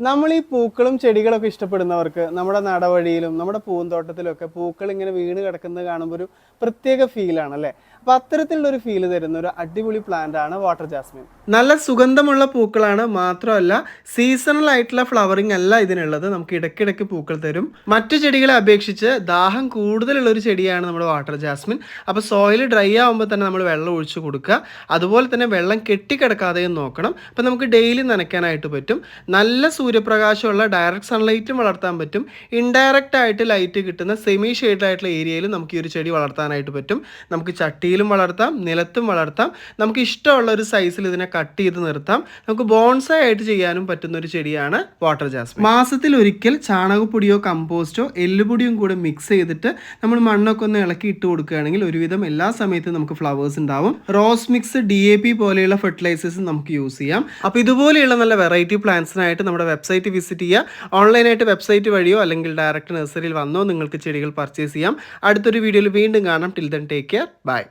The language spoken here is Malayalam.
നമ്മൾ ഈ പൂക്കളും ചെടികളൊക്കെ ഇഷ്ടപ്പെടുന്നവർക്ക് നമ്മുടെ നടവഴിയിലും നമ്മുടെ പൂന്തോട്ടത്തിലൊക്കെ പൂക്കൾ ഇങ്ങനെ വീണ് കിടക്കുന്നത് കാണുമ്പോൾ ഒരു പ്രത്യേക ഫീലാണ് അല്ലേ. അപ്പോൾ അത്തരത്തിലുള്ള ഒരു ഫീല് തരുന്ന ഒരു അടിപൊളി പ്ലാന്റ് ആണ് വാട്ടർ ജാസ്മിൻ. നല്ല സുഗന്ധമുള്ള പൂക്കളാണ്, മാത്രമല്ല സീസണൽ ആയിട്ടുള്ള ഫ്ലവറിങ് അല്ല ഇതിനുള്ളത്. നമുക്ക് ഇടയ്ക്കിടയ്ക്ക് പൂക്കൾ തരും. മറ്റു ചെടികളെ അപേക്ഷിച്ച് ദാഹം കൂടുതലുള്ള ഒരു ചെടിയാണ് നമ്മുടെ വാട്ടർ ജാസ്മിൻ. അപ്പോൾ സോയിൽ ഡ്രൈ ആകുമ്പോൾ തന്നെ നമ്മൾ വെള്ളം ഒഴിച്ചു കൊടുക്കുക. അതുപോലെ തന്നെ വെള്ളം കെട്ടിക്കിടക്കാതെയും നോക്കണം. അപ്പോൾ നമുക്ക് ഡെയിലി നനയ്ക്കാനായിട്ട് പറ്റും. നല്ല സൂര്യപ്രകാശമുള്ള ഡയറക്റ്റ് സൺലൈറ്റും വളർത്താൻ പറ്റും. ഇൻഡയറക്റ്റ് ആയിട്ട് ലൈറ്റ് കിട്ടുന്ന സെമി ഷെയ്ഡ് ആയിട്ടുള്ള ഏരിയയിലും നമുക്ക് ഈ ഒരു ചെടി വളർത്താനായിട്ട് പറ്റും. നമുക്ക് ചട്ടിയിലും വളർത്താം, നിലത്തും വളർത്താം. നമുക്ക് ഇഷ്ടമുള്ള ഒരു സൈസിൽ ഇതിനെ കട്ട് ചെയ്ത് നിർത്താം. നമുക്ക് ബോൺസായി ആയിട്ട് ചെയ്യാനും പറ്റുന്ന ഒരു ചെടിയാണ് വാട്ടർ ജാസ്മിൻ. മാസത്തിൽ ഒരിക്കൽ ചാണകപ്പൊടിയോ കമ്പോസ്റ്റോ എല്ലുപൊടിയും കൂടെ മിക്സ് ചെയ്തിട്ട് നമ്മൾ മണ്ണൊക്കെ ഒന്ന് ഇളക്കി ഇട്ട് കൊടുക്കുകയാണെങ്കിൽ ഒരുവിധം എല്ലാ സമയത്തും നമുക്ക് ഫ്ലവേഴ്സ് ഉണ്ടാവും. റോസ് മിക്സ്, DAP പോലെയുള്ള ഫെർട്ടിലൈസേഴ്സ് നമുക്ക് യൂസ് ചെയ്യാം. അപ്പോൾ ഇതുപോലെയുള്ള നല്ല വെറൈറ്റി പ്ലാന്റ്സിനായിട്ട് നമ്മുടെ വെബ്സൈറ്റ് വിസിറ്റ് ചെയ്യുക. ഓൺലൈനായിട്ട് വെബ്സൈറ്റ് വഴിയോ അല്ലെങ്കിൽ ഡയറക്റ്റ് നഴ്സറിയിൽ വന്നോ നിങ്ങൾക്ക് ചെടികൾ പർച്ചേസ് ചെയ്യാം. അടുത്തൊരു വീഡിയോയിൽ വീണ്ടും കാണാം. Till then take care. By.